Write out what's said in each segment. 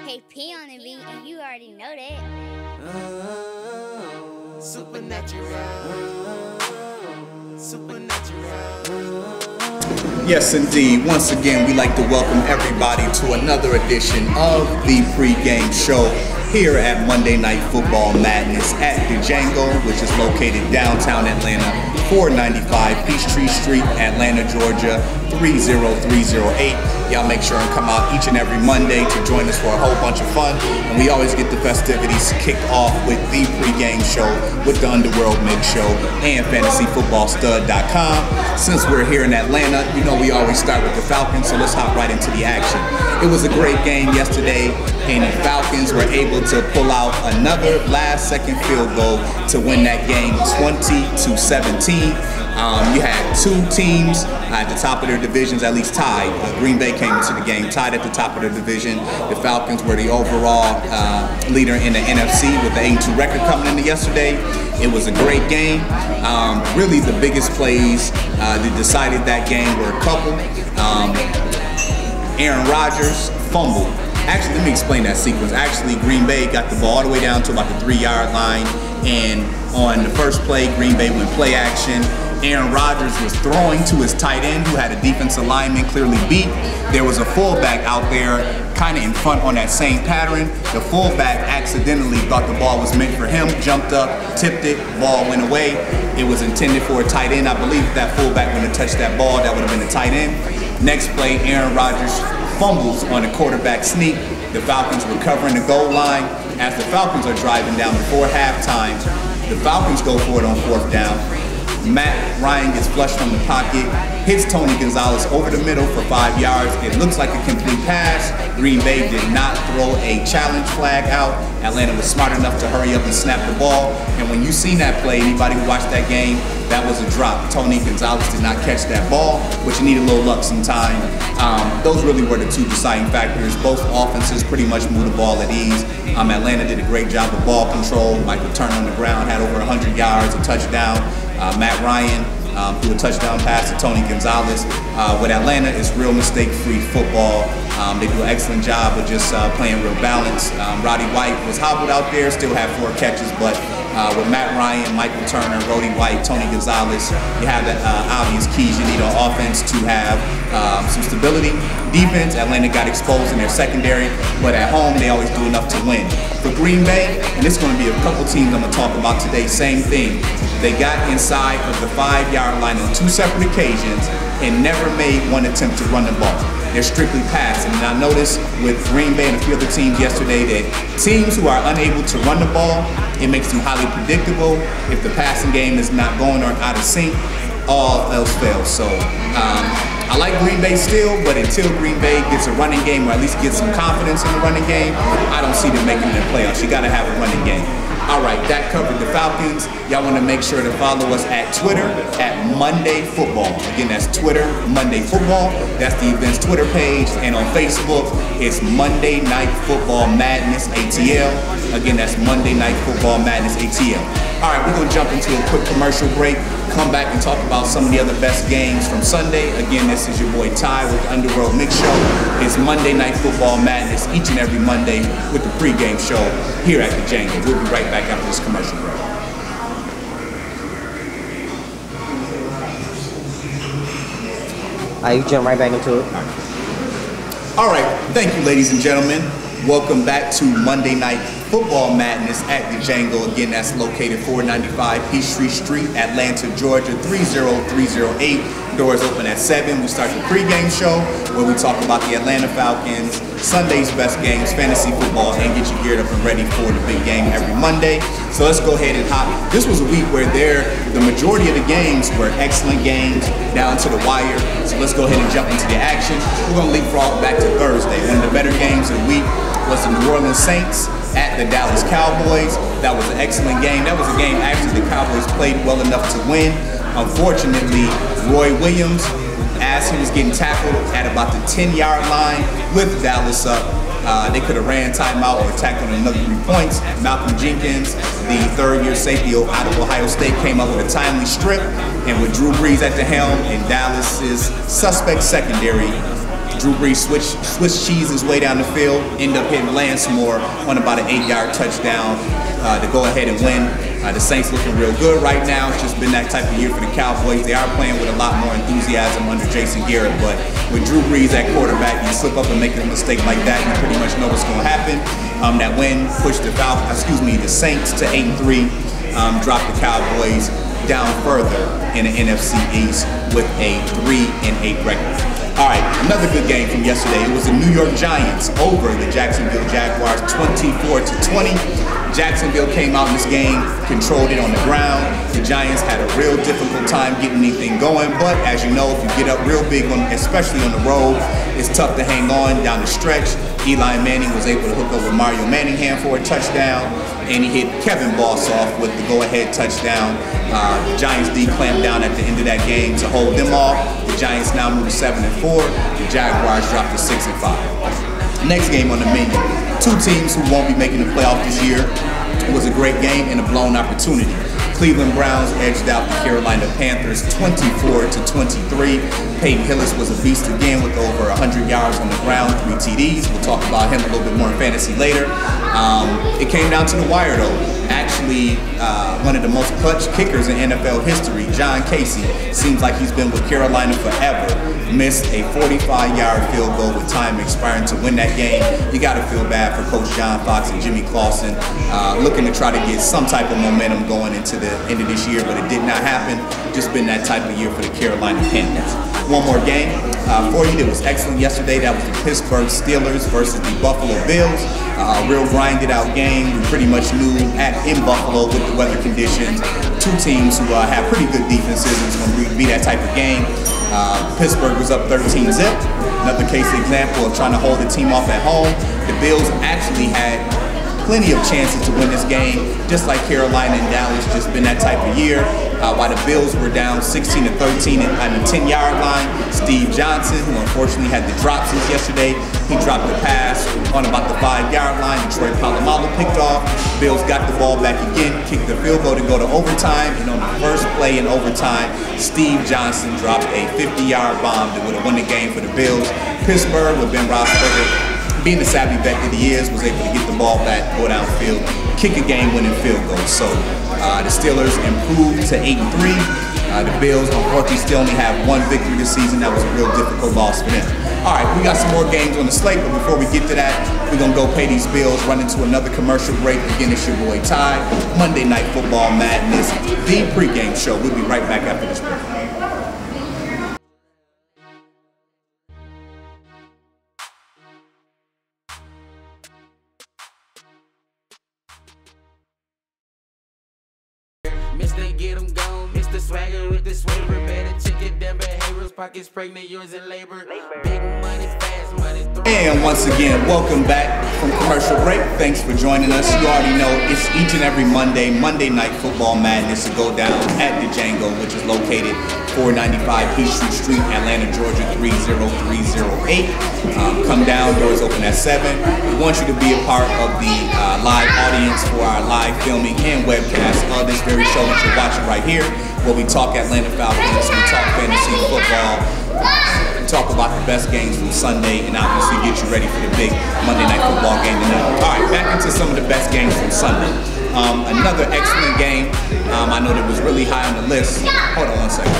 KP on the beat, and you already know that. Supernatural. Yes, indeed. Once again, we'd like to welcome everybody to another edition of the pregame show here at Monday Night Football Madness at the Django, which is located downtown Atlanta, 495 Peachtree Street, Atlanta, Georgia, 30308. Y'all make sure and come out each and every Monday to join us for a whole bunch of fun. And we always get the festivities kicked off with the pregame show with the Underworld Mix Show and FantasyFootballStud.com. Since we're here in Atlanta, you know we always start with the Falcons, so let's hop right into the action. It was a great game yesterday, and the Falcons were able to pull out another last-second field goal to win that game 20-17. You had two teams at the top of their divisions, at least tied. Green Bay came into the game tied at the top of their division. The Falcons were the overall leader in the NFC with the 8-2 record coming into yesterday. It was a great game. Really the biggest plays that decided that game were a couple. Aaron Rodgers fumbled. Actually, let me explain that sequence. Actually, Green Bay got the ball all the way down to about the 3-yard line, and on the first play, Green Bay went play action. Aaron Rodgers was throwing to his tight end, who had a defensive lineman clearly beat. There was a fullback out there kind of in front on that same pattern. The fullback accidentally thought the ball was meant for him, jumped up, tipped it, ball went away. It was intended for a tight end. I believe if that fullback would have touched that ball, that would have been a tight end. Next play, Aaron Rodgers fumbles on a quarterback sneak. The Falcons recovering the goal line. As the Falcons are driving down before halftime, the Falcons go for it on 4th down. Matt Ryan gets flushed from the pocket, hits Tony Gonzalez over the middle for 5 yards. It looks like a complete pass. Green Bay did not throw a challenge flag out. Atlanta was smart enough to hurry up and snap the ball. And when you seen that play, anybody who watched that game, that was a drop. Tony Gonzalez did not catch that ball, but you need a little luck sometime. Those really were the two deciding factors. Both offenses pretty much moved the ball at ease. Atlanta did a great job of ball control. Michael Turner on the ground had over 100 yards, a touchdown. Matt Ryan threw a touchdown pass to Tony Gonzalez. With Atlanta, it's real mistake-free football. They do an excellent job of just playing real balance. Roddy White was hobbled out there, still had 4 catches, but with Matt Ryan, Michael Turner, Roddy White, Tony Gonzalez, you have the obvious keys you need on offense to have some stability. Defense, Atlanta got exposed in their secondary, but at home, they always do enough to win. For Green Bay, and this is going to be a couple teams I'm going to talk about today, same thing. They got inside of the 5-yard line on 2 separate occasions and never made one attempt to run the ball. They're strictly passing. And I noticed with Green Bay and a few other teams yesterday that teams who are unable to run the ball, it makes them highly predictable. If the passing game is not going or out of sync, all else fails. So I like Green Bay still, but until Green Bay gets a running game or at least gets some confidence in the running game, I don't see them making the playoffs. You got to have a running game. All right, that covered the Falcons. Y'all want to make sure to follow us at Twitter at Monday Football. Again, that's Twitter, Monday Football. That's the event's Twitter page. And on Facebook, it's Monday Night Football Madness ATL. Again, that's Monday Night Football Madness ATL. All right, we're going to jump into a quick commercial break. Come back and talk about some of the other best games from Sunday. Again, this is your boy Ty with the Underworld Mix Show. It's Monday Night Football Madness each and every Monday with the pregame show here at the Django. We'll be right back after this commercial break. You jump right back into it. All right, thank you, ladies and gentlemen. Welcome back to Monday Night Football Madness at the Django. Again, that's located 495 Peachtree Street, Atlanta, Georgia, 30308. Doors open at 7. We start the pregame show where we talk about the Atlanta Falcons, Sunday's best games, fantasy football, and get you geared up and ready for the big game every Monday. So let's go ahead and hop. This was a week where the majority of the games were excellent games down to the wire. So let's go ahead and jump into the action. We're going to leapfrog back to Thursday. One of the better games of the week was the New Orleans Saints at the Dallas Cowboys. That was an excellent game. That was a game actually the Cowboys played well enough to win. Unfortunately, Roy Williams, as he was getting tackled at about the 10-yard line with Dallas up, they could have ran timeout or tackled another 3 points. Malcolm Jenkins, the 3rd-year safety out of Ohio State, came up with a timely strip, and with Drew Brees at the helm and Dallas's suspect secondary, Drew Brees switch cheese his way down the field, end up hitting Lansmore on about an 8-yard touchdown to go ahead and win. The Saints looking real good right now. It's just been that type of year for the Cowboys. They are playing with a lot more enthusiasm under Jason Garrett, but with Drew Brees at quarterback, you slip up and make a mistake like that, you pretty much know what's going to happen. That win pushed the Saints to 8-3, dropped the Cowboys down further in the NFC East with a 3-8 record. All right, another good game from yesterday. It was the New York Giants over the Jacksonville Jaguars, 24-20. Jacksonville came out in this game, controlled it on the ground. The Giants had a real difficult time getting anything going, but as you know, if you get up real big, especially on the road, it's tough to hang on down the stretch. Eli Manning was able to hook up with Mario Manningham for a touchdown, and he hit Kevin Boss off with the go-ahead touchdown. The Giants D clamped down at the end of that game to hold them off. The Giants now move to 7-4. The Jaguars dropped to 6-5. Next game on the menu, two teams who won't be making the playoff this year. It was a great game and a blown opportunity. Cleveland Browns edged out the Carolina Panthers 24-23. Peyton Hillis was a beast again with over 100 yards on the ground, 3 TDs. We'll talk about him a little bit more in fantasy later. It came down to the wire though. Actually, one of the most clutch kickers in NFL history, John Casey, seems like he's been with Carolina forever. Missed a 45-yard field goal with time expiring to win that game. You got to feel bad for Coach John Fox and Jimmy Clausen, looking to try to get some type of momentum going into the end of this year, but it did not happen. Just been that type of year for the Carolina Panthers. One more game for you that was excellent yesterday. That was the Pittsburgh Steelers versus the Buffalo Bills. Real grinded out game. We pretty much knew in Buffalo with the weather conditions, two teams who have pretty good defenses. It's going to be that type of game. Pittsburgh was up 13-0. Another case example of trying to hold the team off at home. The Bills actually had plenty of chances to win this game, just like Carolina and Dallas. Just been that type of year. While the Bills were down 16-13 on the 10-yard line, Steve Johnson, who unfortunately had the drops since yesterday, he dropped the pass on about the 5-yard line. Troy Polamalu picked off. Bills got the ball back again, kicked the field goal to go to overtime, and on the first play in overtime, Steve Johnson dropped a 50-yard bomb that would have won the game for the Bills. Pittsburgh, with Ben Roethlisberger being the savvy vet that he is, was able to get the ball back, go downfield, kick a game-winning field goal. So the Steelers improved to 8-3. The Bills, unfortunately, still only have one victory this season. That was a real difficult loss for them. All right, we got some more games on the slate, but before we get to that, we're going to go pay these bills, run into another commercial break. Again, it's your boy Ty, Monday Night Football Madness, the pregame show. We'll be right back after this break. Get them gone, Mr. Swagger with the swaver. Better check your damn behaviors, pockets pregnant, yours in labor. Big money, fast money. And once again, welcome back from commercial break. Thanks for joining us. You already know it's each and every Monday Night Football Madness to go down at the Django, which is located 495 Peachtree Street, Atlanta, Georgia 30308. Come down, doors open at 7. We want you to be a part of the live audience for our live filming and webcast of this very show that you're watching right here, where we talk Atlanta Falcons, we talk fantasy football, talk about the best games from Sunday, and obviously get you ready for the big Monday Night Football game tonight. All right, back into some of the best games from Sunday. Another excellent game. I know that was really high on the list. Hold on one second.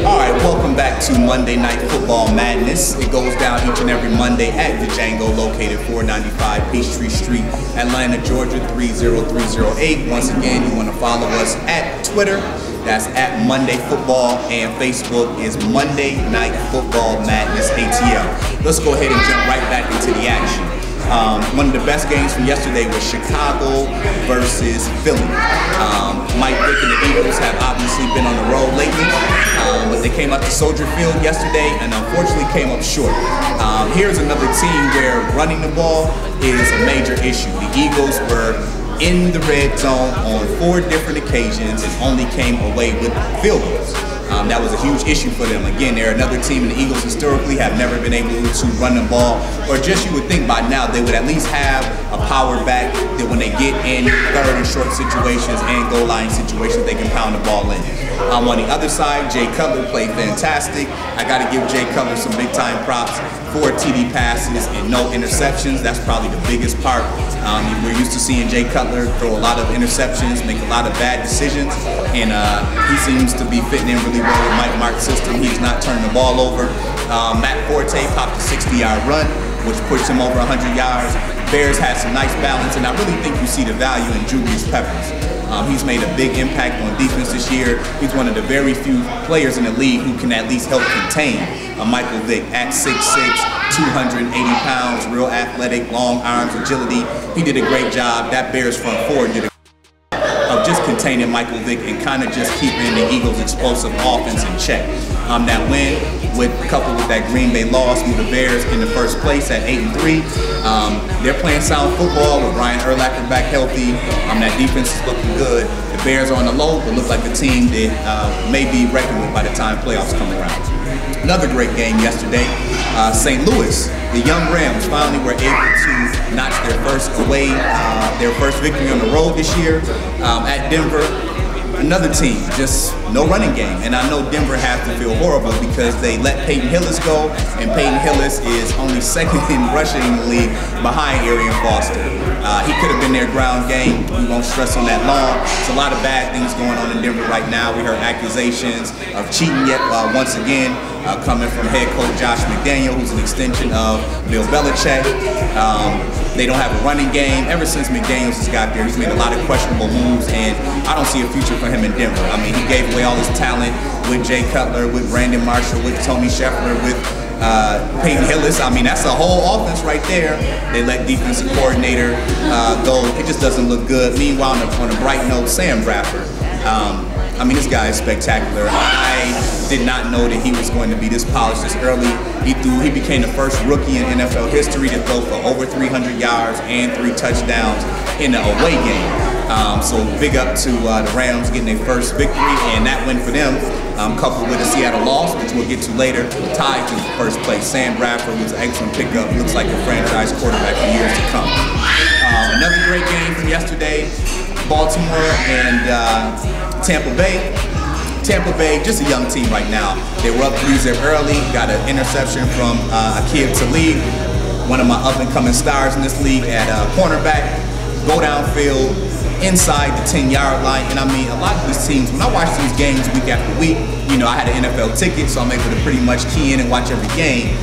All right, welcome back to Monday Night Football Madness. It goes down each and every Monday at the Django, located 495 Peachtree Street, Atlanta, Georgia 30308. Once again, you want to follow us at Twitter. That's at Monday Football, and Facebook is Monday Night Football Madness ATL. Let's go ahead and jump right back into the action. One of the best games from yesterday was Chicago versus Philly. Mike Vick and the Eagles have obviously been on the road lately, but they came out to Soldier Field yesterday and unfortunately came up short. Here's another team where running the ball is a major issue. The Eagles were in the red zone on 4 different occasions and only came away with field goals. That was a huge issue for them. Again, they're another team, and the Eagles historically have never been able to run the ball, or just you would think by now they would at least have a power back that when they get in third and short situations and goal line situations, they can pound the ball in. On the other side, Jay Cutler played fantastic. I got to give Jay Cutler some big time props. 4 TD passes and no interceptions. That's probably the biggest part. We're used to seeing Jay Cutler throw a lot of interceptions, make a lot of bad decisions, and he seems to be fitting in really well with Mike Mark's system. He's not turning the ball over. Matt Forte popped a 60-yard run, which pushed him over 100 yards. Bears had some nice balance, and I really think you see the value in Julius Peppers. He's made a big impact on defense this year. He's one of the very few players in the league who can at least help contain Michael Vick at 6'6", 280 pounds, real athletic, long arms, agility. He did a great job. That Bears front four did a of just containing Michael Vick and kind of just keeping the Eagles' explosive offense in check. That win, coupled with that Green Bay loss, with the Bears in the first place at 8-3. They're playing sound football with Brian Urlacher back healthy. That defense is looking good. The Bears are on the low, but look like a team that may be reckoned with by the time playoffs come around. Another great game yesterday. St. Louis, the young Rams, finally were able to notch their first victory on the road this year at Denver. Another team, just no running game. And I know Denver has to feel horrible because they let Peyton Hillis go, and Peyton Hillis is only second in rushing in the league behind Arian Foster. He could have been their ground game. We won't stress on that long. There's a lot of bad things going on in Denver right now. We heard accusations of cheating yet once again, coming from head coach Josh McDaniel, who's an extension of Bill Belichick. They don't have a running game. Ever since McDaniels has got there, he's made a lot of questionable moves, and I don't see a future for him in Denver. I mean, he gave away all his talent with Jay Cutler, with Brandon Marshall, with Tony Scheffler, with Peyton Hillis. I mean, that's a whole offense right there. They let defensive coordinator go. It just doesn't look good. Meanwhile, on a bright note, Sam Bradford. I mean, this guy is spectacular. I did not know that he was going to be this polished this early. He became the first rookie in NFL history to throw for over 300 yards and 3 touchdowns in an away game. So big up to the Rams getting their first victory, and that win for them, coupled with a Seattle loss, which we'll get to later, tied to first place. Sam Bradford was an excellent pickup. Looks like a franchise quarterback for years to come. Another great game from yesterday, Baltimore and Tampa Bay. Tampa Bay, just a young team right now. They were up 3-0 early, got an interception from Aqib Talib, one of my up-and-coming stars in this league at cornerback. Go downfield, inside the 10-yard line, and I mean, a lot of these teams, when I watch these games week after week, you know, I had an NFL ticket, so I'm able to pretty much key in and watch every game.